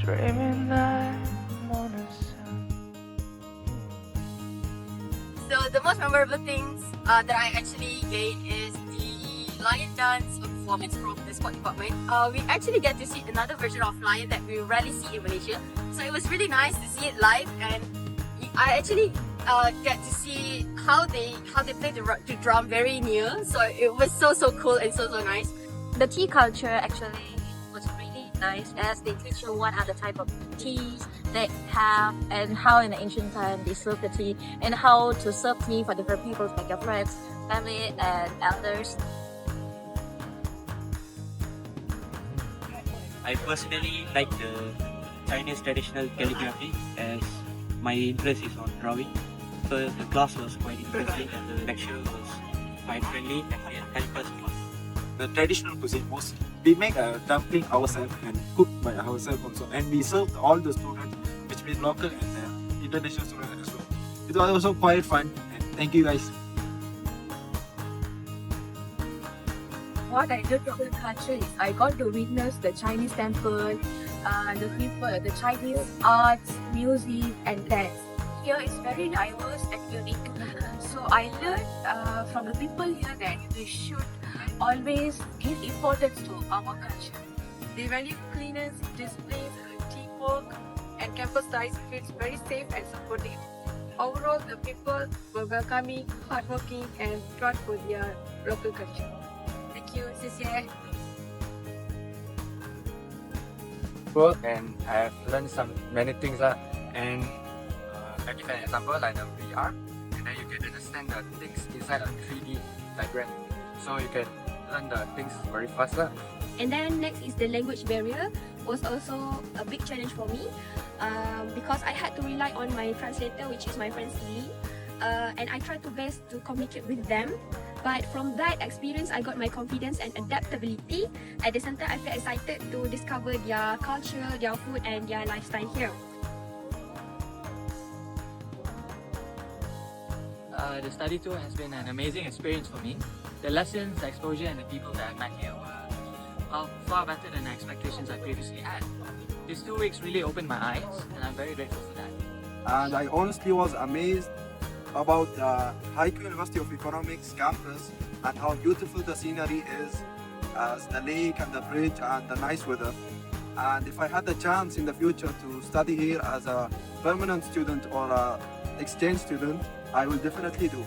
screaming like Mona Lisa. So the most memorable things that I actually gained is the lion dance performance from the sport department. We actually get to see another version of lion that we rarely see in Malaysia. So it was really nice to see it live, and I actually get to see how they play the drum very near. So it was so cool and so nice. The tea culture actually was really nice, as they teach you what are the type of teas they have and how in the ancient time they serve the tea and how to serve tea for different people like your friends, family and elders. I personally like the Chinese traditional calligraphy as my interest is on drawing. So the class was quite interesting and the lecturer was quite friendly and he helped us a lot. The traditional cuisine was we make a dumpling ourselves and cook by ourselves also, and we served all the students, which means local and international students as well. It was also quite fun, and thank you guys. What I did from the country is I got to witness the Chinese temple, the people, the Chinese arts, music and dance. Here is very diverse and unique. So I learned from the people here that we should always give importance to our culture. They value cleanliness, discipline, teamwork and campus life feels very safe and supportive. Overall, the people were welcoming, hardworking and proud for their local culture. Thank you, 谢谢. Work and I have learned many things and I give an example like the VR, and then you can understand the things inside a 3D diagram, so you can learn the things very fast. And then next is the language barrier, was also a big challenge for me because I had to rely on my translator, which is my friend Celine, and I tried to best to communicate with them. But from that experience, I got my confidence and adaptability. At the same time, I feel excited to discover their culture, their food and their lifestyle here. The study tour has been an amazing experience for me. The lessons, the exposure and the people that I met here were far better than the expectations I previously had. These 2 weeks really opened my eyes and I'm very grateful for that. And I honestly was amazed about the Haikou University of Economics campus and how beautiful the scenery is, as the lake and the bridge and the nice weather. And if I had the chance in the future to study here as a permanent student or an exchange student, I will definitely do.